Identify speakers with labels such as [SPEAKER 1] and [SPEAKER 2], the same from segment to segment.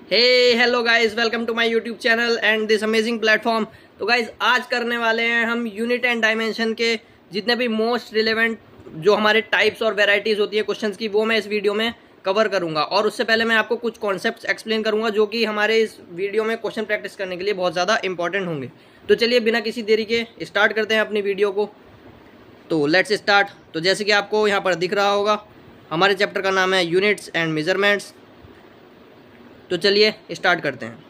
[SPEAKER 1] Hey hello guys, welcome to my YouTube channel and this amazing platform. तो guys, आज करने वाले हैं हम यूनिट एंड डायमेंशन के जितने भी मोस्ट रिलेवेंट जो हमारे टाइप्स और वेराइटीज़ होती है क्वेश्चंस की, वो मैं इस वीडियो में कवर करूंगा। और उससे पहले मैं आपको कुछ कॉन्सेप्ट्स एक्सप्लेन करूंगा जो कि हमारे इस वीडियो में क्वेश्चन प्रैक्टिस करने के लिए बहुत ज़्यादा इंपॉर्टेंट होंगे। तो चलिए बिना किसी देरी के स्टार्ट करते हैं अपनी वीडियो को। तो लेट्स स्टार्ट। तो जैसे कि आपको यहाँ पर दिख रहा होगा, हमारे चैप्टर का नाम है यूनिट्स एंड मेजरमेंट्स। तो चलिए स्टार्ट करते हैं।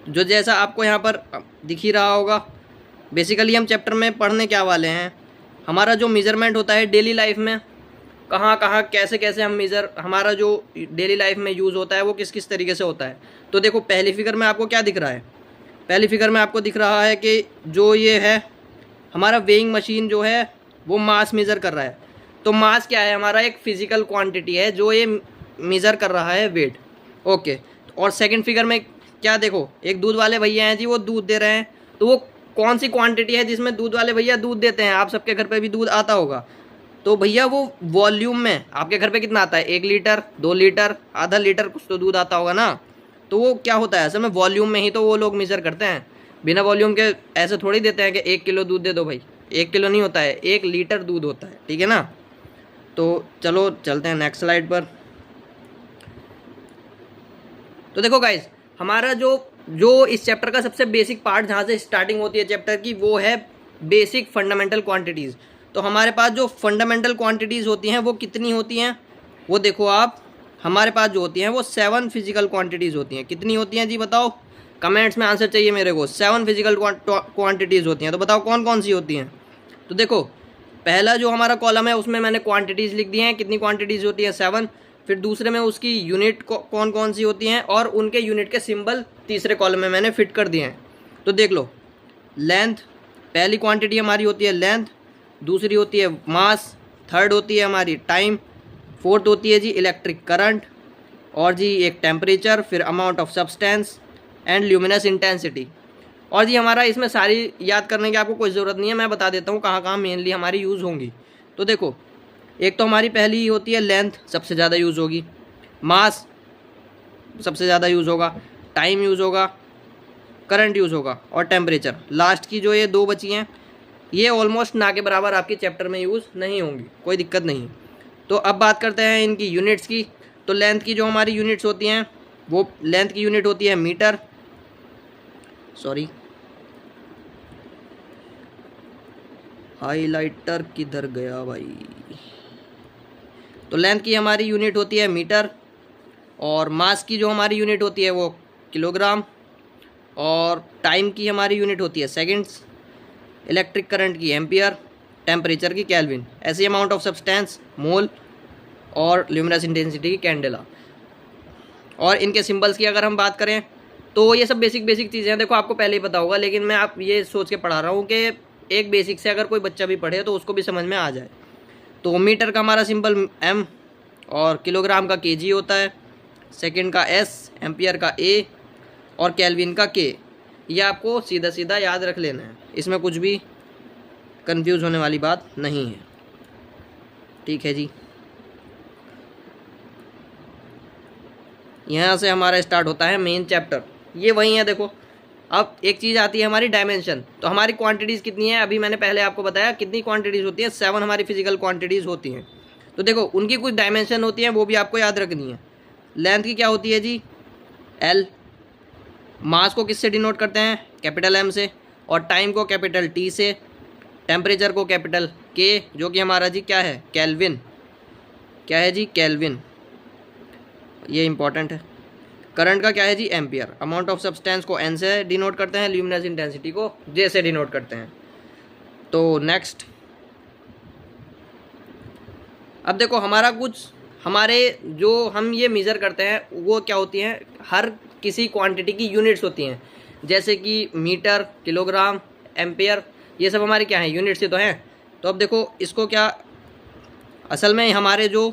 [SPEAKER 1] जो जैसा आपको यहाँ पर दिख ही रहा होगा, बेसिकली हम चैप्टर में पढ़ने क्या वाले हैं। हमारा जो मेजरमेंट होता है डेली लाइफ में, कहाँ कहाँ कैसे कैसे हम मेज़र, हमारा जो डेली लाइफ में यूज़ होता है वो किस किस तरीके से होता है। तो देखो, पहली फिगर में आपको क्या दिख रहा है? पहली फिगर में आपको दिख रहा है कि जो ये है हमारा वेइंग मशीन जो है वो मास मेज़र कर रहा है। तो मास क्या है? हमारा एक फिजिकल क्वांटिटी है जो ये मेज़र कर रहा है वेट। ओके। और सेकंड फिगर में क्या देखो, एक दूध वाले भैया हैं जी, वो दूध दे रहे हैं। तो वो कौन सी क्वांटिटी है जिसमें दूध वाले भैया दूध देते हैं? आप सबके घर पे भी दूध आता होगा। तो भैया वो वॉल्यूम में आपके घर पे कितना आता है? 1 लीटर, 2 लीटर, आधा लीटर कुछ तो दूध आता होगा ना। तो वो क्या होता है असल में, वॉल्यूम में ही तो वो लोग मेज़र करते हैं। बिना वॉल्यूम के ऐसे थोड़ी देते हैं कि 1 किलो दूध दे दो भाई। 1 किलो नहीं होता है, 1 लीटर दूध होता है, ठीक है ना। तो चलो चलते हैं नेक्स्ट स्लाइड पर। तो देखो गाइस, हमारा जो इस चैप्टर का सबसे बेसिक पार्ट जहाँ से स्टार्टिंग होती है चैप्टर की, वो है बेसिक फंडामेंटल क्वांटिटीज़। तो हमारे पास जो फंडामेंटल क्वांटिटीज़ होती हैं वो कितनी होती हैं? वो देखो आप, हमारे पास जो होती हैं वो 7 फिजिकल क्वांटिटीज़ होती हैं। कितनी होती हैं जी बताओ? कमेंट्स में आंसर चाहिए मेरे को। 7 फिजिकल क्वांटिटीज़ होती हैं। तो बताओ कौन कौन सी होती हैं? तो देखो, पहला जो हमारा कॉलम है उसमें मैंने क्वांटिटीज़ लिख दी हैं। कितनी क्वांटिटीज़ होती हैं? 7। फिर दूसरे में उसकी यूनिट कौन कौन सी होती हैं और उनके यूनिट के सिंबल तीसरे कॉलम में मैंने फिट कर दिए हैं। तो देख लो, लेंथ पहली क्वांटिटी हमारी होती है लेंथ, दूसरी होती है मास, थर्ड होती है हमारी टाइम, फोर्थ होती है जी इलेक्ट्रिक करंट, और जी एक टेम्परेचर, फिर amount of substance and luminous intensity. और जी हमारा इसमें सारी याद करने की आपको कोई ज़रूरत नहीं है, मैं बता देता हूँ कहाँ कहाँ मेनली हमारी यूज़ होंगी। तो देखो, एक तो हमारी पहली होती है लेंथ, सबसे ज़्यादा यूज़ होगी। मास सबसे ज़्यादा यूज़ होगा। टाइम यूज़ होगा। करंट यूज़ होगा। और टेम्परेचर लास्ट की जो ये दो बची हैं, ये ऑलमोस्ट ना के बराबर आपके चैप्टर में यूज़ नहीं होंगी, कोई दिक्कत नहीं। तो अब बात करते हैं इनकी यूनिट्स की। तो लेंथ की जो हमारी यूनिट्स होती हैं, वो लेंथ की यूनिट होती है मीटर। सॉरी, हाइलाइटर किधर गया भाई? तो लेंथ की हमारी यूनिट होती है मीटर, और मास की जो हमारी यूनिट होती है वो किलोग्राम, और टाइम की हमारी यूनिट होती है सेकंड्स, इलेक्ट्रिक करंट की एम्पियर, टेम्परेचर की केल्विन, ऐसी अमाउंट ऑफ सब्सटेंस मोल, और ल्यूमिनस इंटेंसिटी की कैंडेला। और इनके सिंबल्स की अगर हम बात करें तो ये सब बेसिक बेसिक चीज़ें हैं। देखो, आपको पहले ही पता होगा, लेकिन मैं आप ये सोच के पढ़ा रहा हूँ कि एक बेसिक से अगर कोई बच्चा भी पढ़े तो उसको भी समझ में आ जाए। तो मीटर का हमारा सिंबल एम, और किलोग्राम का केजी होता है, सेकंड का एस, एम्पियर का ए, और केल्विन का के। ये आपको सीधा सीधा याद रख लेना है, इसमें कुछ भी कंफ्यूज होने वाली बात नहीं है, ठीक है जी। यहाँ से हमारा स्टार्ट होता है मेन चैप्टर, ये वही है। देखो, अब एक चीज़ आती है हमारी डायमेंशन। तो हमारी क्वांटिटीज़ कितनी है? अभी मैंने पहले आपको बताया कितनी क्वांटिटीज़ होती हैं, 7 हमारी फिजिकल क्वांटिटीज़ होती हैं। तो देखो, उनकी कुछ डायमेंशन होती हैं, वो भी आपको याद रखनी है। लेंथ की क्या होती है जी? एल। मास को किससे डिनोट करते हैं? कैपिटल एम से। और टाइम को कैपिटल टी से। टेम्परेचर को कैपिटल के, जो कि हमारा जी क्या है? केल्विन। क्या है जी? केल्विन, ये इंपॉर्टेंट है। करंट का क्या है जी? एम्पियर। अमाउंट ऑफ सब्सटेंस को एन से डिनोट करते हैं, ल्यूमिनस इंटेंसिटी को जे से डिनोट करते हैं। तो नेक्स्ट, अब देखो, हमारा कुछ हमारे जो हम ये मेज़र करते हैं वो क्या होती हैं? हर किसी क्वांटिटी की यूनिट्स होती हैं, जैसे कि मीटर, किलोग्राम, एम्पियर, ये सब हमारे क्या हैं? यूनिट्स ही तो हैं। तो अब देखो, इसको क्या असल में हमारे जो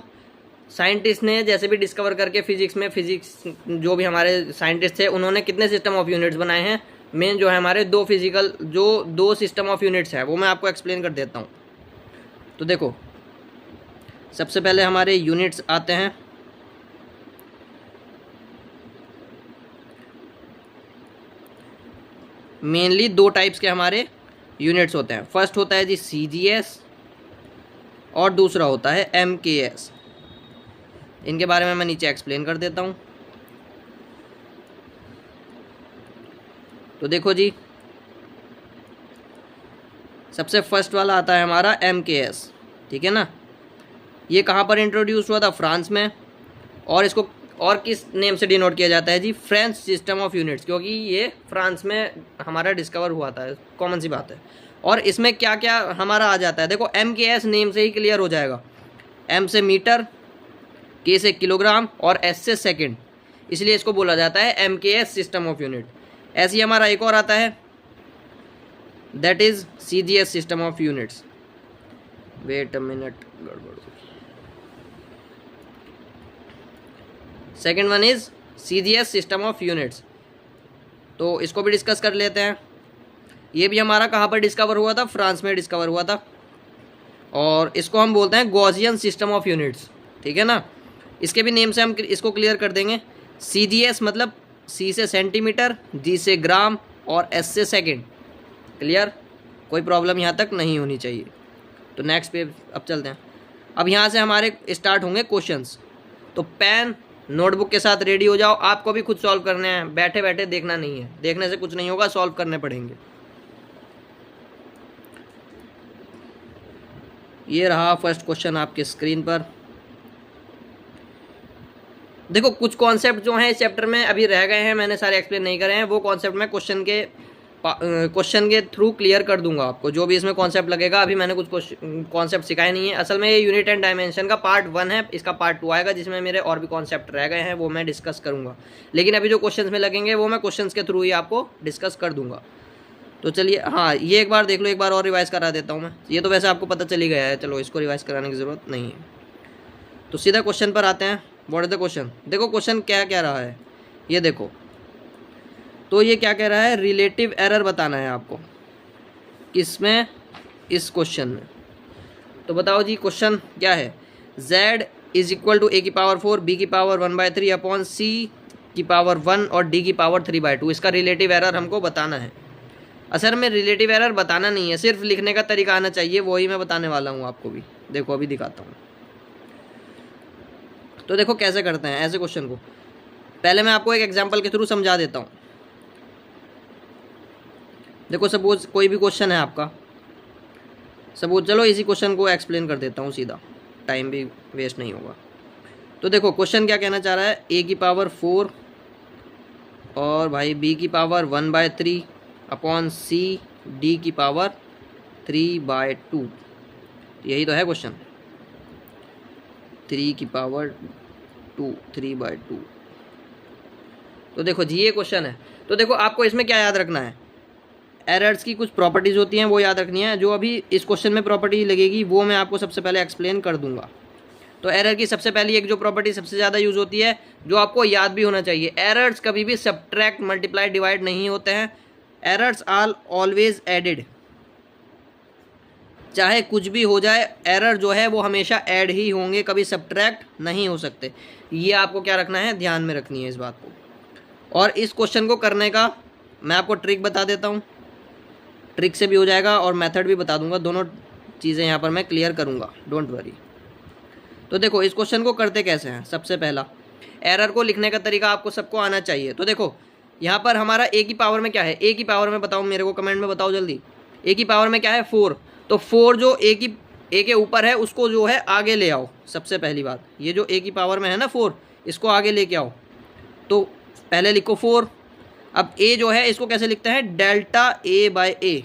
[SPEAKER 1] साइंटिस्ट ने जैसे भी डिस्कवर करके फिजिक्स जो भी हमारे साइंटिस्ट थे, उन्होंने कितने सिस्टम ऑफ यूनिट्स बनाए हैं? मेन जो है हमारे दो सिस्टम ऑफ यूनिट्स है, वो मैं आपको एक्सप्लेन कर देता हूँ। तो देखो, सबसे पहले हमारे यूनिट्स आते हैं। मेनली दो टाइप्स के हमारे यूनिट्स होते हैं। फर्स्ट होता है जी CGS और दूसरा होता है MKS। इनके बारे में मैं नीचे एक्सप्लेन कर देता हूँ। तो देखो जी, सबसे फर्स्ट वाला आता है हमारा MKS, ठीक है ना। ये कहाँ पर इंट्रोड्यूस हुआ था? फ्रांस में। और इसको और किस नेम से डिनोट किया जाता है जी? फ्रेंच सिस्टम ऑफ यूनिट्स, क्योंकि ये फ्रांस में हमारा डिस्कवर हुआ था, कॉमन सी बात है। और इसमें क्या क्या हमारा आ जाता है, देखो MKS नेम से ही क्लियर हो जाएगा। M से मीटर, K से किलोग्राम और S से सेकंड, इसलिए इसको बोला जाता है MKS सिस्टम ऑफ यूनिट। ऐसे ही हमारा एक और आता है, that is CGS system of units. Wait a minute, गड़बड़। Second one is CGS system of units. तो इसको भी डिस्कस कर लेते हैं। ये भी हमारा कहाँ पर डिस्कवर हुआ था? फ्रांस में डिस्कवर हुआ था। और इसको हम बोलते हैं गॉसियन सिस्टम ऑफ यूनिट्स, ठीक है ना। इसके भी नेम से हम इसको क्लियर कर देंगे। CGS मतलब C से सेंटीमीटर, G से ग्राम और S से सेकंड। क्लियर? कोई प्रॉब्लम यहाँ तक नहीं होनी चाहिए। तो नेक्स्ट पे अब चलते हैं। अब यहाँ से हमारे स्टार्ट होंगे क्वेश्चंस। तो पेन नोटबुक के साथ रेडी हो जाओ। आपको भी खुद सॉल्व करने हैं, बैठे बैठे देखना नहीं है, देखने से कुछ नहीं होगा, सॉल्व करने पड़ेंगे। ये रहा फर्स्ट क्वेश्चन आपके स्क्रीन पर। देखो कुछ कॉन्सेप्ट जो हैं इस चैप्टर में अभी रह गए हैं, मैंने सारे एक्सप्लेन नहीं करे हैं। वो कॉन्सेप्ट मैं क्वेश्चन के थ्रू क्लियर कर दूंगा आपको, जो भी इसमें कॉन्सेप्ट लगेगा। अभी मैंने कुछ कॉन्सेप्ट सिखाए नहीं है। असल में ये यूनिट एंड डायमेंशन का पार्ट 1 है, इसका पार्ट 2 आएगा जिसमें मेरे और भी कॉन्सेप्ट रह गए हैं, वो मैं डिस्कस करूंगा। लेकिन अभी जो क्वेश्चन में लगेंगे वो मैं क्वेश्चन के थ्रू ही आपको डिस्कस कर दूंगा। तो चलिए, हाँ ये एक बार देख लो, एक बार और रिवाइज करा देता हूँ मैं। ये तो वैसे आपको पता चल ही गया है, चलो इसको रिवाइज कराने की ज़रूरत नहीं है। तो सीधा क्वेश्चन पर आते हैं। What is the question? देखो क्वेश्चन क्या कह रहा है, ये देखो। तो ये क्या कह रहा है? रिलेटिव एरर बताना है आपको। किसमें? इस क्वेश्चन में। तो बताओ जी क्वेश्चन क्या है? Z is equal to A की पावर 4, B की पावर 1/3 अपॉन C की पावर 1 और D की पावर 3/2। इसका रिलेटिव एरर हमको बताना है। असल में रिलेटिव एरर बताना नहीं है, सिर्फ लिखने का तरीका आना चाहिए, वही मैं बताने वाला हूँ आपको भी। देखो अभी दिखाता हूँ। तो देखो कैसे करते हैं ऐसे क्वेश्चन को। पहले मैं आपको एक एग्जांपल के थ्रू समझा देता हूँ। देखो सपोज कोई भी क्वेश्चन है आपका, सपोज, चलो इसी क्वेश्चन को एक्सप्लेन कर देता हूँ सीधा, टाइम भी वेस्ट नहीं होगा। तो देखो क्वेश्चन क्या कहना चाह रहा है? A की पावर 4 और भाई B की पावर 1/3 अपॉन C D की पावर 3/2। यही तो है क्वेश्चन, 3 की पावर 2, 3/2। तो देखो जी ये क्वेश्चन है। तो देखो आपको इसमें क्या याद रखना है? एरर्स की कुछ प्रॉपर्टीज़ होती हैं, वो याद रखनी है। जो अभी इस क्वेश्चन में प्रॉपर्टी लगेगी वो मैं आपको सबसे पहले एक्सप्लेन कर दूंगा। तो एरर की सबसे पहली एक जो प्रॉपर्टी सबसे ज़्यादा यूज़ होती है, जो आपको याद भी होना चाहिए, एरर्स कभी भी सब्ट्रैक्ट, मल्टीप्लाई, डिवाइड नहीं होते हैं। Errors are always added. चाहे कुछ भी हो जाए, एरर जो है वो हमेशा ऐड ही होंगे, कभी सब्ट्रैक्ट नहीं हो सकते। ये आपको क्या रखना है? ध्यान में रखनी है इस बात को। और इस क्वेश्चन को करने का मैं आपको ट्रिक बता देता हूँ, ट्रिक से भी हो जाएगा और मेथड भी बता दूंगा। दोनों चीज़ें यहाँ पर मैं क्लियर करूँगा, डोंट वरी। तो देखो इस क्वेश्चन को करते कैसे हैं। सबसे पहला, एरर को लिखने का तरीका आपको सबको आना चाहिए। तो देखो यहाँ पर हमारा A की पावर में क्या है? A की पावर में बताओ, मेरे को कमेंट में बताओ जल्दी। A की पावर में क्या है? 4। तो 4 जो A के ऊपर है उसको जो है आगे ले आओ। सबसे पहली बात, ये जो A की पावर में है ना 4, इसको आगे लेके आओ। तो पहले लिखो 4। अब A जो है इसको कैसे लिखते हैं? Delta A/A।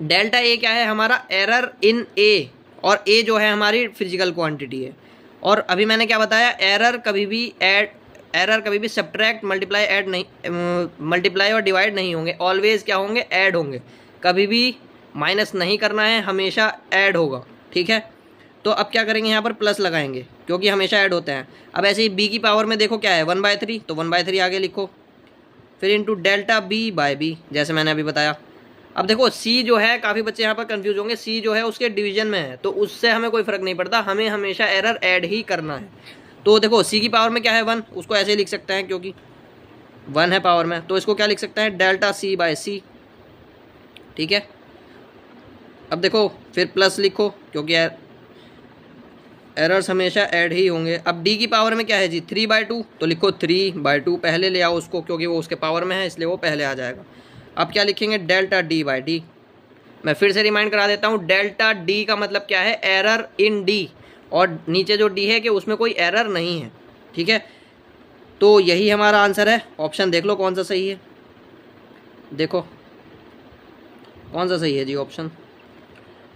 [SPEAKER 1] डेल्टा A क्या है? हमारा एरर इन A, और A जो है हमारी फिजिकल क्वांटिटी है। और अभी मैंने क्या बताया? एरर कभी भी सब्ट्रैक्ट, मल्टीप्लाई, ऐड नहीं, मल्टीप्लाई और डिवाइड नहीं होंगे, ऑलवेज क्या होंगे? ऐड होंगे। कभी भी माइनस नहीं करना है, हमेशा ऐड होगा, ठीक है। तो अब क्या करेंगे? यहाँ पर प्लस लगाएंगे क्योंकि हमेशा ऐड होते हैं। अब ऐसे ही B की पावर में देखो क्या है? 1/3, तो 1/3 आगे लिखो, फिर इंटू डेल्टा B/B, जैसे मैंने अभी बताया। अब देखो C जो है, काफ़ी बच्चे यहाँ पर कंफ्यूज होंगे, C जो है उसके डिवीजन में है, तो उससे हमें कोई फ़र्क नहीं पड़ता, हमें हमेशा एरर ऐड ही करना है। तो देखो C की पावर में क्या है? 1, उसको ऐसे ही लिख सकते हैं क्योंकि 1 है पावर में, तो इसको क्या लिख सकते हैं, डेल्टा सी बाय सी। ठीक है, अब देखो फिर प्लस लिखो क्योंकि एरर्स हमेशा ऐड ही होंगे। अब डी की पावर में क्या है जी, 3/2, तो लिखो 3/2, पहले ले आओ उसको क्योंकि वो उसके पावर में है इसलिए वो पहले आ जाएगा। अब क्या लिखेंगे, डेल्टा डी बाई डी। मैं फिर से रिमाइंड करा देता हूँ, डेल्टा डी का मतलब क्या है, एरर इन डी, और नीचे जो डी है कि उसमें कोई एरर नहीं है। ठीक है, तो यही हमारा आंसर है। ऑप्शन देख लो कौन सा सही है, देखो कौन सा सही है जी ऑप्शन।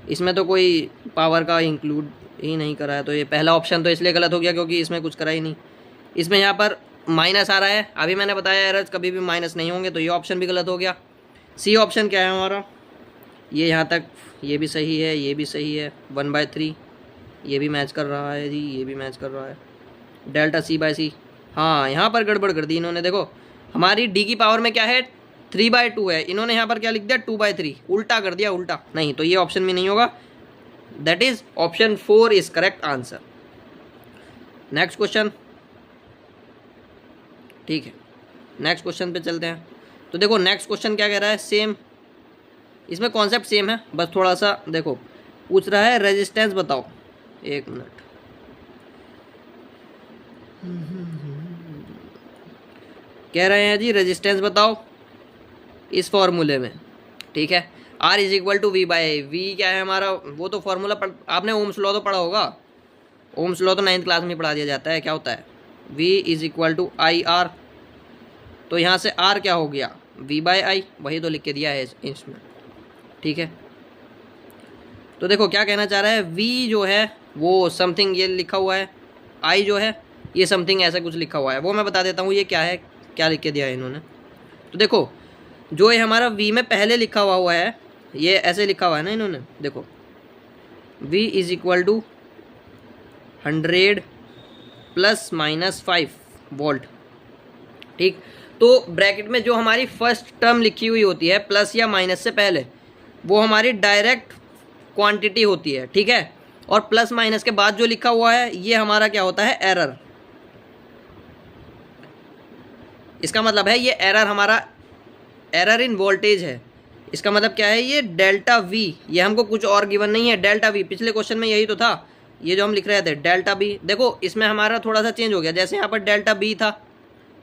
[SPEAKER 1] इसमें तो कोई पावर का इंक्लूड ही नहीं करा है, तो ये पहला ऑप्शन तो इसलिए गलत हो गया क्योंकि इसमें कुछ करा ही नहीं। इसमें यहाँ पर माइनस आ रहा है, अभी मैंने बताया एरर्स कभी भी माइनस नहीं होंगे, तो ये ऑप्शन भी गलत हो गया। सी ऑप्शन क्या है हमारा, ये यहाँ तक ये भी सही है, ये भी सही है, 1/3 ये भी मैच कर रहा है जी, ये भी मैच कर रहा है। डेल्टा सी बाय सी, हाँ यहाँ पर गड़बड़ कर दी इन्होंने। देखो हमारी डी की पावर में क्या है, 3/2 है, इन्होंने यहाँ पर क्या लिख दिया, 2/3, उल्टा कर दिया, उल्टा नहीं, तो ये ऑप्शन भी नहीं होगा। That is option 4 is correct answer. Next question. ठीक है, नेक्स्ट क्वेश्चन पे चलते हैं। तो देखो नेक्स्ट क्वेश्चन क्या कह रहा है, सेम, इसमें कॉन्सेप्ट सेम है, बस थोड़ा सा देखो पूछ रहा है रेजिस्टेंस बताओ। एक मिनट, कह रहे हैं जी रेजिस्टेंस बताओ इस फॉर्मूले में। ठीक है, R is equal to V by V क्या है हमारा, वो तो फॉर्मूला आपने ओम्स लॉ तो पढ़ा होगा, ओम्स लॉ तो 9th क्लास में पढ़ा दिया जाता है। क्या होता है, V is equal to I R, तो यहाँ से R क्या हो गया, V बाई आई, वही तो लिख के दिया है इसमें। ठीक है, तो देखो क्या कहना चाह रहा है, V जो है वो समथिंग ये लिखा हुआ है, I जो है ये समथिंग ऐसा कुछ लिखा हुआ है, वो मैं बता देता हूँ ये क्या है, क्या लिख के दिया है इन्होंने। तो देखो जो ये हमारा V में पहले लिखा हुआ है, ये ऐसे लिखा हुआ है ना इन्होंने, देखो V is equal to 100 ± 5 volt. ठीक, तो ब्रैकेट में जो हमारी फर्स्ट टर्म लिखी हुई होती है प्लस या माइनस से पहले, वो हमारी डायरेक्ट क्वांटिटी होती है। ठीक है, और प्लस माइनस के बाद जो लिखा हुआ है ये हमारा क्या होता है, एरर। इसका मतलब है ये एरर हमारा एरर इन वोल्टेज है। इसका मतलब क्या है, ये डेल्टा वी, ये हमको कुछ और गिवन नहीं है, डेल्टा वी पिछले क्वेश्चन में यही तो था, ये जो हम लिख रहे थे डेल्टा बी। देखो इसमें हमारा थोड़ा सा चेंज हो गया, जैसे यहाँ पर डेल्टा बी था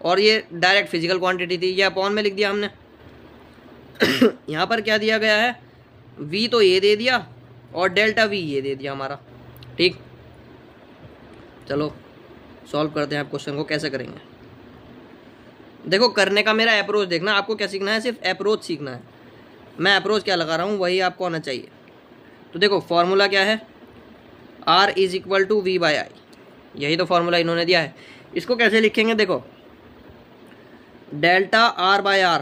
[SPEAKER 1] और ये डायरेक्ट फिजिकल क्वांटिटी थी, ये अपॉन में लिख दिया हमने। यहाँ पर क्या दिया गया है, वी तो ये दे दिया और डेल्टा वी ये दे दिया हमारा। ठीक, चलो सॉल्व करते हैं। आप क्वेश्चन को कैसे करेंगे, देखो करने का मेरा अप्रोच देखना, आपको क्या सीखना है, सिर्फ अप्रोच सीखना है। मैं अप्रोच क्या लगा रहा हूँ वही आपको आना चाहिए। तो देखो फॉर्मूला क्या है, R is equal to V by I, यही तो फॉर्मूला इन्होंने दिया है। इसको कैसे लिखेंगे, देखो डेल्टा R बाय R।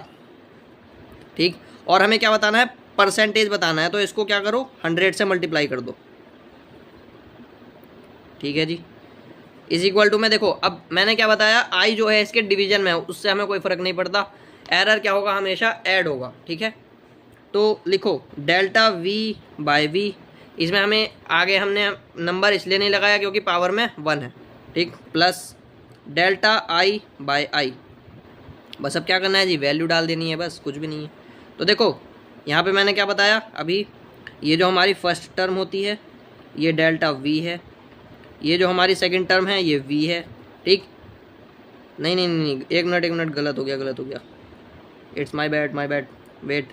[SPEAKER 1] ठीक, और हमें क्या बताना है, परसेंटेज बताना है, तो इसको क्या करो 100 से मल्टीप्लाई कर दो। ठीक है जी, इज इक्वल टू में देखो अब मैंने क्या बताया, आई जो है इसके डिवीजन में है, उससे हमें कोई फ़र्क नहीं पड़ता, एरर क्या होगा, हमेशा ऐड होगा। ठीक है, तो लिखो डेल्टा वी बाय वी, इसमें हमें आगे हमने नंबर इसलिए नहीं लगाया क्योंकि पावर में 1 है। ठीक, प्लस डेल्टा आई बाय आई, बस अब क्या करना है जी, वैल्यू डाल देनी है, बस कुछ भी नहीं है। तो देखो यहाँ पे मैंने क्या बताया अभी, ये जो हमारी फर्स्ट टर्म होती है ये डेल्टा वी है, ये जो हमारी सेकंड टर्म है ये वी है। ठीक, नहीं नहीं नहीं, एक मिनट गलत हो गया, इट्स माय बैड वेट।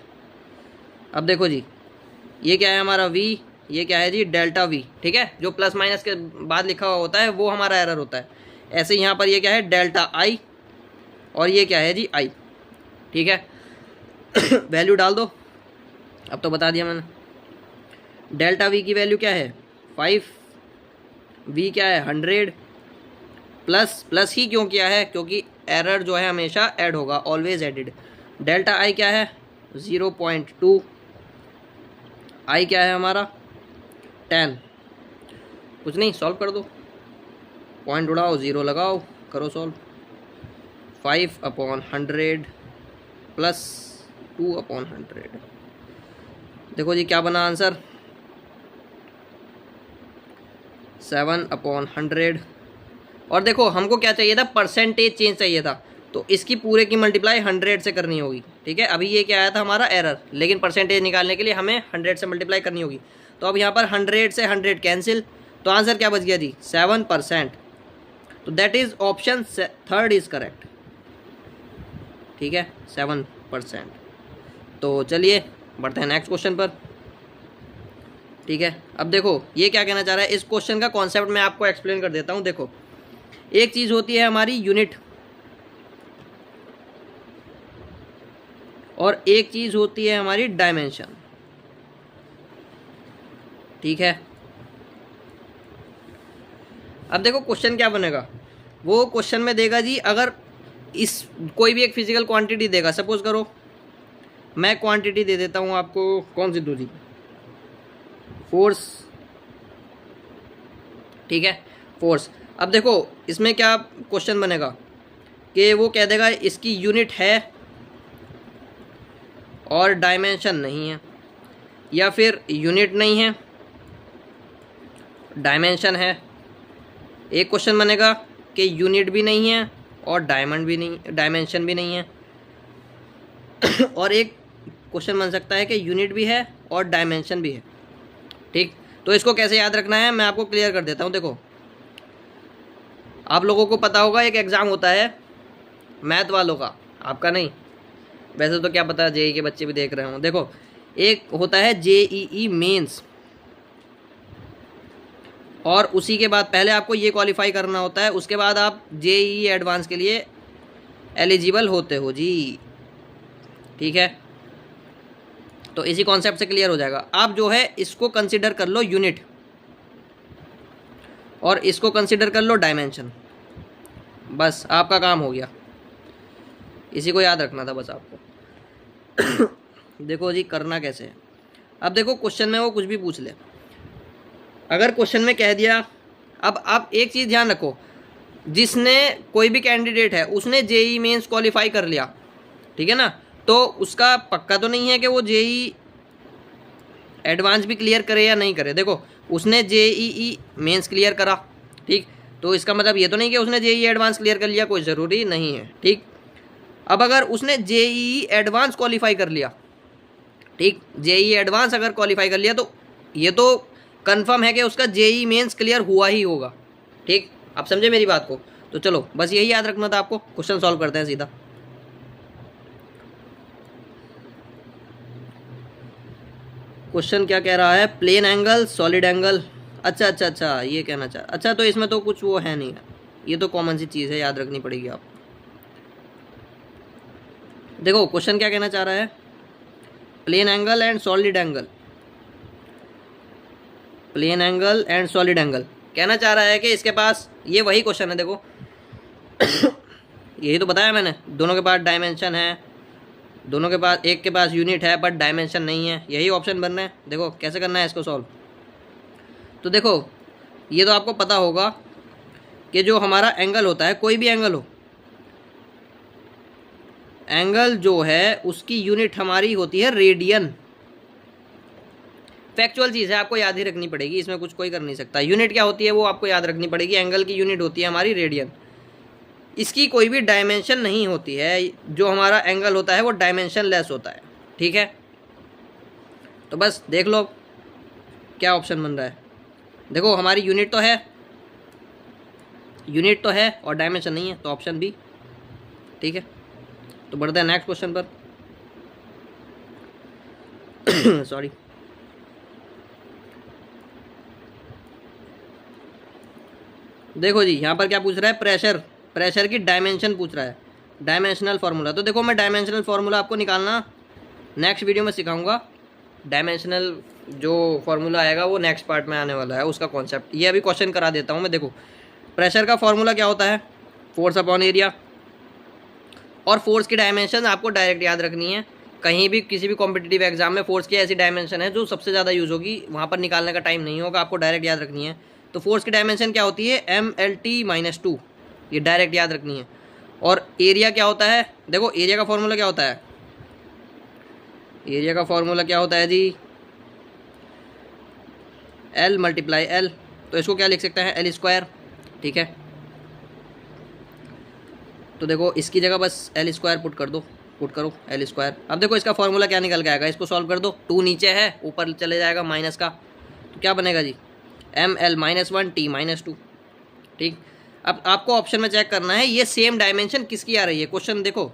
[SPEAKER 1] अब देखो जी ये क्या है हमारा वी, ये क्या है जी डेल्टा वी। ठीक है, जो प्लस माइनस के बाद लिखा हुआ होता है वो हमारा एरर होता है। ऐसे यहाँ पर ये क्या है डेल्टा आई और ये क्या है जी आई। ठीक है, वैल्यू डाल दो, अब तो बता दिया मैंने। डेल्टा वी की वैल्यू क्या है 5, वी क्या है 100, प्लस ही क्यों किया है, क्योंकि एरर जो है हमेशा ऐड होगा, ऑलवेज एडिड। डेल्टा आई क्या है 0.2, आई क्या है हमारा 10, कुछ नहीं, सॉल्व कर दो, पॉइंट उड़ाओ, 0 लगाओ, करो सॉल्व। 5/100 प्लस 2/100, देखो जी क्या बना आंसर, 7/100। और देखो हमको क्या चाहिए था, परसेंटेज चेंज चाहिए था, तो इसकी पूरे की मल्टीप्लाई 100 से करनी होगी। ठीक है, अभी ये क्या आया था हमारा एरर, लेकिन परसेंटेज निकालने के लिए हमें 100 से मल्टीप्लाई करनी होगी। तो अब यहाँ पर 100 से 100 कैंसिल, तो आंसर क्या बच गया जी 7%। तो that is option third is correct. ठीक है 7%। तो चलिए बढ़ते हैं नेक्स्ट क्वेश्चन पर। ठीक है, अब देखो ये क्या कहना चाह रहा है, इस क्वेश्चन का कॉन्सेप्ट मैं आपको एक्सप्लेन कर देता हूँ। देखो एक चीज़ होती है हमारी यूनिट, और एक चीज़ होती है हमारी डायमेंशन। ठीक है, अब देखो क्वेश्चन क्या बनेगा, वो क्वेश्चन में देगा जी, अगर इस कोई भी एक फिजिकल क्वांटिटी देगा, सपोज करो मैं क्वांटिटी दे देता हूँ आपको, कौन सी दूँ जी, फोर्स। ठीक है फोर्स। अब देखो इसमें क्या क्वेश्चन बनेगा कि वो कह देगा इसकी यूनिट है और डायमेंशन नहीं है, या फिर यूनिट नहीं है डायमेंशन है। एक क्वेश्चन बनेगा कि यूनिट भी नहीं है और डायमेंशन भी नहीं है। और एक क्वेश्चन बन सकता है कि यूनिट भी है और डायमेंशन भी है। ठीक, तो इसको कैसे याद रखना है मैं आपको क्लियर कर देता हूँ। देखो आप लोगों को पता होगा एक एग्ज़ाम होता है मैथ वालों का, आपका नहीं, वैसे तो क्या पता जेई के बच्चे भी देख रहे हों। देखो एक होता है जेईई मेंस, और उसी के बाद पहले आपको ये क्वालिफाई करना होता है, उसके बाद आप जेईई एडवांस के लिए एलिजिबल होते हो जी। ठीक है, तो इसी कॉन्सेप्ट से क्लियर हो जाएगा। आप जो है इसको कंसिडर कर लो यूनिट, और इसको कंसिडर कर लो डायमेंशन, बस आपका काम हो गया। इसी को याद रखना था बस आपको। देखो जी करना कैसे है। अब देखो क्वेश्चन में वो कुछ भी पूछ ले, अगर क्वेश्चन में कह दिया, अब आप एक चीज़ ध्यान रखो, जिसने कोई भी कैंडिडेट है उसने जेई मेंस क्वालिफाई कर लिया, ठीक है ना, तो उसका पक्का तो नहीं है कि वो जेई एडवांस भी क्लियर करे या नहीं करे। देखो उसने जेईई मेंस क्लियर करा, ठीक, तो इसका मतलब ये तो नहीं कि उसने जेईई एडवांस क्लियर कर लिया, कोई ज़रूरी नहीं है। ठीक, अब अगर उसने जेईई एडवांस क्वालिफाई कर लिया, ठीक, जेईई एडवांस अगर क्वालिफाई कर लिया, तो ये तो कंफर्म है कि उसका जेईई मेंस क्लियर हुआ ही होगा। ठीक, आप समझे मेरी बात को। तो चलो बस यही याद रखना था आपको। क्वेश्चन सॉल्व करते हैं सीधा। क्वेश्चन क्या कह रहा है, प्लेन एंगल सॉलिड एंगल। अच्छा अच्छा अच्छा ये कहना चाह, अच्छा तो इसमें तो कुछ वो है नहीं, ये तो कॉमन सी चीज़ है, याद रखनी पड़ेगी आप। देखो क्वेश्चन क्या कहना चाह रहा है, plane angle and solid angle, plane angle and solid angle कहना चाह रहा है कि इसके पास, ये वही क्वेश्चन है देखो। यही तो बताया मैंने, दोनों के पास डायमेंशन है, दोनों के पास, एक के पास यूनिट है बट डायमेंशन नहीं है, यही ऑप्शन बनना है। देखो कैसे करना है इसको सॉल्व। तो देखो ये तो आपको पता होगा कि जो हमारा एंगल होता है, कोई भी एंगल हो, एंगल जो है उसकी यूनिट हमारी होती है रेडियन। फैक्चुअल चीज़ है, आपको याद ही रखनी पड़ेगी, इसमें कुछ कोई कर नहीं सकता। यूनिट क्या होती है वो आपको याद रखनी पड़ेगी, एंगल की यूनिट होती है हमारी रेडियन। इसकी कोई भी डायमेंशन नहीं होती है, जो हमारा एंगल होता है वो डायमेंशन लेस होता है। ठीक है, तो बस देख लो क्या ऑप्शन बन रहा है। देखो हमारी यूनिट तो है, यूनिट तो है और डायमेंशन नहीं है, तो ऑप्शन बी। ठीक है, तो बढ़ते हैं नेक्स्ट क्वेश्चन पर। सॉरी, देखो जी यहाँ पर क्या पूछ रहा है, प्रेशर, प्रेशर की डायमेंशन पूछ रहा है, डायमेंशनल फार्मूला। तो देखो मैं डायमेंशनल फार्मूला आपको निकालना नेक्स्ट वीडियो में सिखाऊंगा। डायमेंशनल जो फार्मूला आएगा वो नेक्स्ट पार्ट में आने वाला है, उसका कॉन्सेप्ट। ये अभी क्वेश्चन करा देता हूँ मैं। देखो प्रेशर का फार्मूला क्या होता है, फोर्स अपॉन एरिया, और फोर्स की डायमेंशन आपको डायरेक्ट याद रखनी है। कहीं भी किसी भी कॉम्पिटिटिव एग्जाम में फोर्स की ऐसी डायमेंशन है जो सबसे ज़्यादा यूज़ होगी, वहाँ पर निकालने का टाइम नहीं होगा, आपको डायरेक्ट याद रखनी है। तो फोर्स की डायमेंशन क्या होती है, MLT-2, ये डायरेक्ट याद रखनी है। और एरिया क्या होता है, देखो एरिया का फॉर्मूला क्या होता है, एरिया का फॉर्मूला क्या होता है जी, L × L, तो इसको क्या लिख सकते हैं, L²। ठीक है, तो देखो इसकी जगह बस एल स्क्वायर पुट करो एल स्क्वायर। अब देखो इसका फॉर्मूला क्या निकल के आएगा, इसको सॉल्व कर दो। 2 नीचे है, ऊपर चले जाएगा माइनस का, तो क्या बनेगा जी, एम एल -1 टी -2। ठीक, अब आपको ऑप्शन में चेक करना है ये सेम डायमेंशन किसकी आ रही है। क्वेश्चन देखो,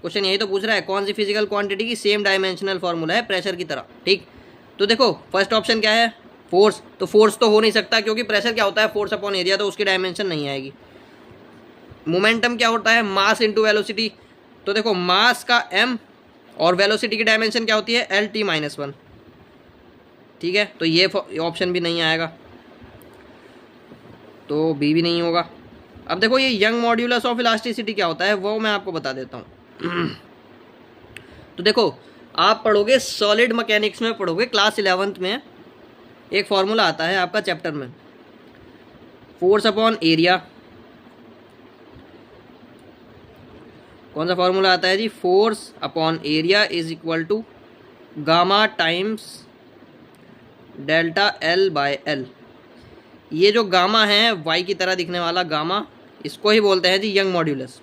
[SPEAKER 1] क्वेश्चन यही तो पूछ रहा है कौन सी फिजिकल क्वांटिटी की सेम डायमेंशनल फॉर्मूला है प्रेशर की तरह। ठीक, तो देखो फर्स्ट ऑप्शन क्या है, फोर्स। तो फोर्स तो हो नहीं सकता क्योंकि प्रेशर क्या होता है, फोर्स अपॉन एरिया, तो उसकी डायमेंशन नहीं आएगी। मोमेंटम क्या होता है, मास इंटू वेलोसिटी। तो देखो मास का m और वेलोसिटी की डायमेंशन क्या होती है, एल टी -1। ठीक है, तो ये ऑप्शन भी नहीं आएगा, तो बी भी नहीं होगा। अब देखो ये यंग मॉड्यूलस ऑफ इलास्टिसिटी क्या होता है वो मैं आपको बता देता हूँ। तो देखो आप पढ़ोगे सॉलिड मैकेनिक्स में, पढ़ोगे क्लास 11th में, एक फॉर्मूला आता है आपका चैप्टर में, फोर्स अपॉन एरिया। कौन सा फॉर्मूला आता है जी, force upon area is equal to gamma times delta L by L. ये जो गामा है वाई की तरह दिखने वाला गामा, इसको ही बोलते हैं जी यंग मॉड्यूलस।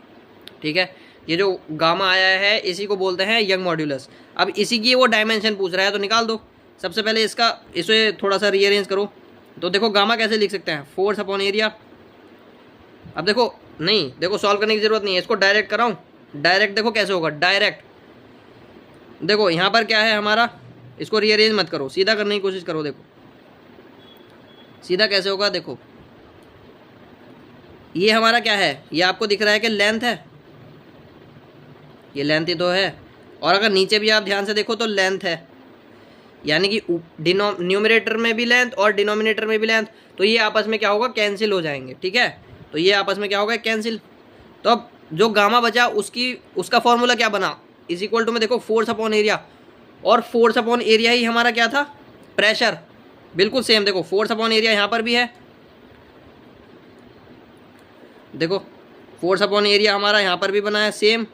[SPEAKER 1] ठीक है, ये जो गामा आया है इसी को बोलते हैं यंग मॉड्यूलस। अब इसी की वो डायमेंशन पूछ रहा है तो निकाल दो। सबसे पहले इसे थोड़ा सा रीअरेंज करो। तो देखो गामा कैसे लिख सकते हैं, फोर्स अपॉन एरिया। अब देखो नहीं, देखो सॉल्व करने की जरूरत नहीं है, इसको डायरेक्ट कराऊँ। डायरेक्ट देखो कैसे होगा, डायरेक्ट देखो यहाँ पर क्या है हमारा, इसको रीअरेंज मत करो, सीधा करने की कोशिश करो। देखो सीधा कैसे होगा, देखो ये हमारा क्या है, ये आपको दिख रहा है कि लेंथ है, ये लेंथ ही तो है। और अगर नीचे भी आप ध्यान से देखो तो लेंथ है, यानी कि न्यूमरेटर में भी लेंथ और डिनोमिनेटर में भी लेंथ, तो ये आपस में क्या होगा, कैंसिल हो जाएंगे। ठीक है, तो ये आपस में क्या होगा, कैंसिल। तो अब जो गामा बचा उसका फॉर्मूला क्या बना, इज इक्वल टू में देखो फोर्स अपॉन एरिया, और फोर्स अपॉन एरिया ही हमारा क्या था, प्रेशर। बिल्कुल सेम, देखो फोर्स अपॉन एरिया यहाँ पर भी है, देखो फोर्स अपॉन एरिया हमारा यहाँ पर भी बना है सेम,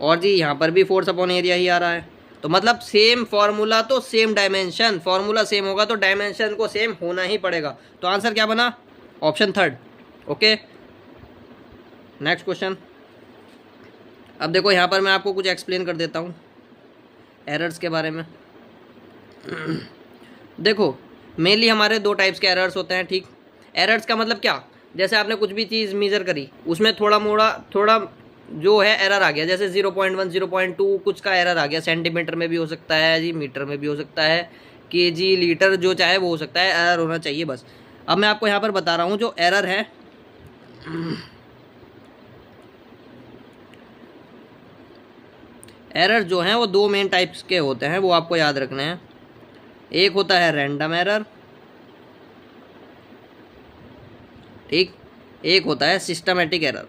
[SPEAKER 1] और जी यहाँ पर भी फोर्स अपॉन एरिया ही आ रहा है। तो मतलब सेम फॉर्मूला तो सेम डायमेंशन, फॉर्मूला सेम होगा तो डायमेंशन को सेम होना ही पड़ेगा। तो आंसर क्या बना, option third. Okay, next question. अब देखो यहाँ पर मैं आपको कुछ एक्सप्लेन कर देता हूँ एरर्स के बारे में। देखो मेनली हमारे 2 टाइप्स के एरर्स होते हैं। ठीक, एरर्स का मतलब क्या, जैसे आपने कुछ भी चीज़ मेज़र करी, उसमें थोड़ा जो है एरर आ गया, जैसे 0.1 0.2 कुछ का एरर आ गया, सेंटीमीटर में भी हो सकता है जी, मीटर में भी हो सकता है, केजी लीटर जो चाहे वो हो सकता है, एरर होना चाहिए बस। अब मैं आपको यहाँ पर बता रहा हूँ जो एरर है, एरर जो हैं वो 2 मेन टाइप्स के होते हैं, वो आपको याद रखने हैं। एक होता है रैंडम एरर, ठीक, एक होता है सिस्टमेटिक एरर।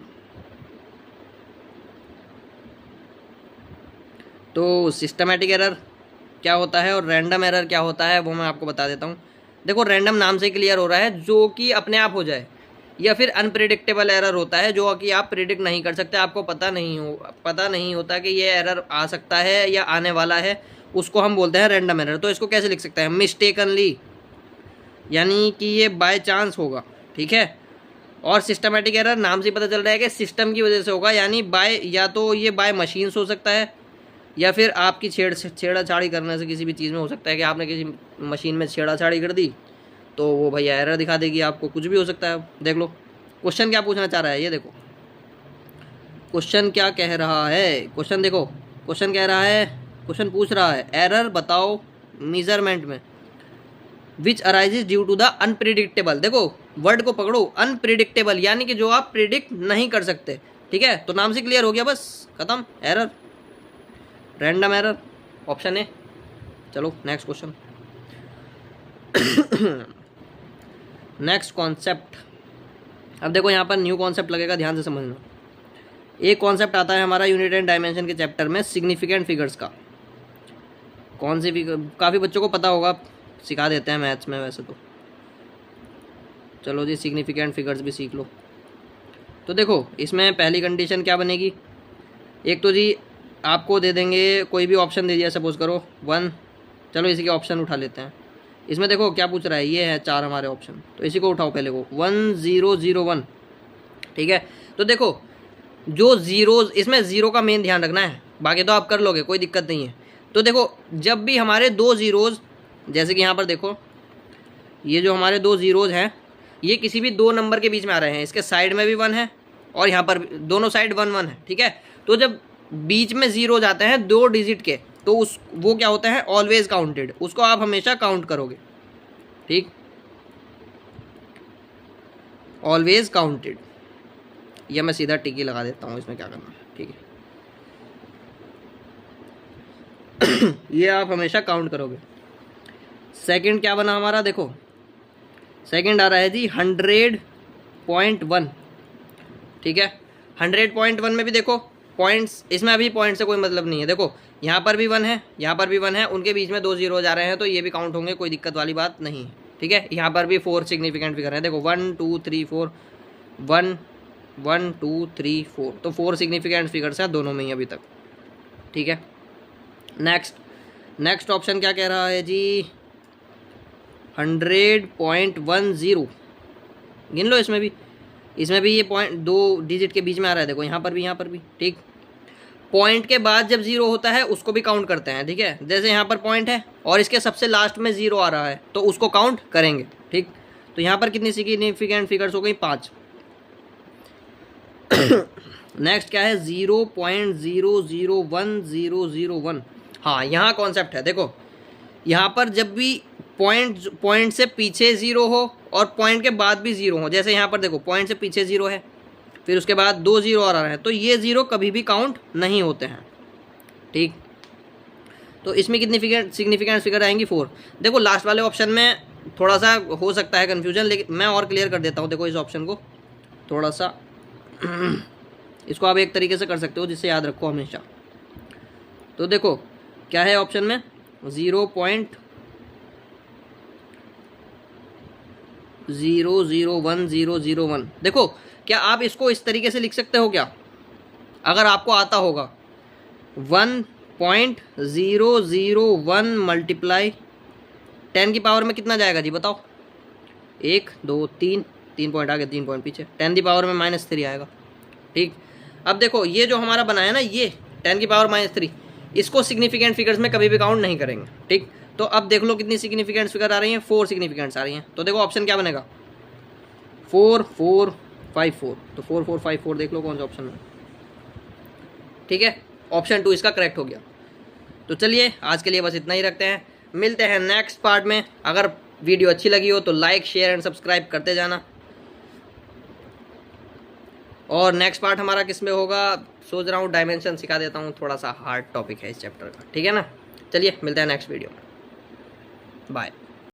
[SPEAKER 1] तो सिस्टमेटिक एरर क्या होता है और रैंडम एरर क्या होता है वो मैं आपको बता देता हूँ। देखो रैंडम नाम से क्लियर हो रहा है जो कि अपने आप हो जाए, या फिर अनप्रिडिक्टेबल एरर होता है जो कि आप प्रिडिक्ट नहीं कर सकते, आपको पता नहीं होता कि ये एरर आ सकता है या आने वाला है, उसको हम बोलते हैं रैंडम एरर। तो इसको कैसे लिख सकते हैं, मिस्टेकनली, यानी कि ये बाय चांस होगा। ठीक है, और सिस्टमेटिक एरर नाम से पता चल रहा है कि सिस्टम की वजह से होगा, यानी बाय, या तो ये बाय मशीन्स हो सकता है या फिर आपकी छेड़ाछाड़ी करने से किसी भी चीज़ में हो सकता है कि आपने किसी मशीन में छेड़ाछाड़ी कर दी तो वो भैया एरर दिखा देगी आपको, कुछ भी हो सकता है। देख लो क्वेश्चन क्या पूछना चाह रहा है, ये देखो क्वेश्चन क्या कह रहा है, क्वेश्चन देखो, क्वेश्चन कह रहा है, क्वेश्चन पूछ रहा है एरर बताओ मेजरमेंट में which arises due to the unpredictable. देखो वर्ड को पकड़ो, अनप्रिडिक्टेबल यानी कि जो आप प्रिडिक्ट नहीं कर सकते। ठीक है, तो नाम से क्लियर हो गया, बस खत्म, error, random error, option A. चलो नेक्स्ट क्वेश्चन। Next concept. अब देखो यहाँ पर न्यू कॉन्सेप्ट लगेगा, ध्यान से समझना। एक कॉन्सेप्ट आता है हमारा यूनिट एंड डायमेंशन के चैप्टर में, सिग्निफिकेंट फिगर्स का। कौन सी फिगर, काफ़ी बच्चों को पता होगा, सिखा देते हैं मैथ्स में वैसे तो। चलो जी सिग्निफिकेंट फिगर्स भी सीख लो। तो देखो इसमें पहली कंडीशन क्या बनेगी, एक तो जी आपको दे देंगे, कोई भी ऑप्शन दे दिया, सपोज करो 1, चलो इसी के ऑप्शन उठा लेते हैं। इसमें देखो क्या पूछ रहा है, ये है 4 हमारे ऑप्शन, तो इसी को उठाओ पहले को, 1 0 0 1। ठीक है, तो देखो जो ज़ीरोज़, इसमें ज़ीरो का मेन ध्यान रखना है, बाकी तो आप कर लोगे, कोई दिक्कत नहीं है। तो देखो जब भी हमारे दो ज़ीरोज़, जैसे कि यहाँ पर देखो ये जो हमारे दो ज़ीरोज़ हैं ये किसी भी दो नंबर के बीच में आ रहे हैं, इसके साइड में भी 1 है और यहाँ पर दोनों साइड 1 1 है, ठीक है। तो जब बीच में ज़ीरो जाते हैं 2 डिजिट के, तो वो क्या होता है, ऑलवेज काउंटेड, उसको आप हमेशा काउंट करोगे, ठीक, ऑलवेज काउंटेड। या मैं सीधा टिकी लगा देता हूँ, इसमें क्या करना है, ठीक है। ये आप हमेशा काउंट करोगे। सेकंड क्या बना हमारा, देखो सेकंड आ रहा है जी 100.1, ठीक है। 100.1 में भी देखो पॉइंट्स, इसमें अभी पॉइंट से कोई मतलब नहीं है। देखो यहाँ पर भी 1 है, यहाँ पर भी 1 है, उनके बीच में 2 ज़ीरो जा रहे हैं, तो ये भी काउंट होंगे, कोई दिक्कत वाली बात नहीं है, ठीक है। यहाँ पर भी 4 सिग्निफिकेंट फिगर है, देखो 1 2 3 4, 1 1 2 3 4, तो 4 सिग्निफिकेंट फिगर्स हैं दोनों में ही अभी तक, ठीक है। नेक्स्ट ऑप्शन क्या कह रहा है जी, 100.10, गिन लो, इसमें भी ये पॉइंट 2 डिजिट के बीच में आ रहा है, देखो यहाँ पर भी, ठीक। पॉइंट के बाद जब ज़ीरो होता है उसको भी काउंट करते हैं, ठीक है। जैसे यहाँ पर पॉइंट है और इसके सबसे लास्ट में ज़ीरो आ रहा है तो उसको काउंट करेंगे, ठीक। तो यहाँ पर कितनी सिग्निफिकेंट फिगर्स हो गई, 5। नेक्स्ट क्या है, 0.001001। हाँ, यहाँ कॉन्सेप्ट है, देखो यहाँ पर जब भी पॉइंट से पीछे ज़ीरो हो और पॉइंट के बाद भी ज़ीरो हो, जैसे यहाँ पर देखो पॉइंट से पीछे ज़ीरो है, फिर उसके बाद 2 ज़ीरो और आ रहे हैं, तो ये ज़ीरो कभी भी काउंट नहीं होते हैं, ठीक। तो इसमें कितनी सिग्निफिकेंट फिगर आएंगी, 4। देखो लास्ट वाले ऑप्शन में थोड़ा सा हो सकता है कन्फ्यूजन, लेकिन मैं और क्लियर कर देता हूँ। देखो इस ऑप्शन को थोड़ा सा इसको आप एक तरीके से कर सकते हो जिससे याद रखो हमेशा। तो देखो क्या है ऑप्शन में, 0.001001। देखो क्या आप इसको इस तरीके से लिख सकते हो क्या, अगर आपको आता होगा, 1.001 मल्टीप्लाई 10 की पावर में कितना जाएगा जी, बताओ। 1 2 3 पॉइंट आगे, 3 पॉइंट पीछे, 10 की पावर में -3 आएगा, ठीक। अब देखो ये जो हमारा बनाया ना, ये 10 की पावर -3, इसको सिग्निफिकेंट फिगर्स में कभी भी काउंट नहीं करेंगे, ठीक। तो अब देख लो कितनी सिग्निफिकेंट फिगर आ रही हैं, 4 सिग्निफिकेंट्स आ रही हैं। तो देखो ऑप्शन क्या बनेगा, 4 4 5 4, तो 4 4 5 4 देख लो कौन सा ऑप्शन है, ठीक है। ऑप्शन 2 इसका करेक्ट हो गया। तो चलिए आज के लिए बस इतना ही रखते हैं, मिलते हैं नेक्स्ट पार्ट में। अगर वीडियो अच्छी लगी हो तो लाइक शेयर एंड सब्सक्राइब करते जाना। और नेक्स्ट पार्ट हमारा किस में होगा, सोच रहा हूँ डायमेंशन सिखा देता हूँ, थोड़ा सा हार्ड टॉपिक है इस चैप्टर का, ठीक है ना। चलिए मिलते हैं नेक्स्ट वीडियो में, बाय।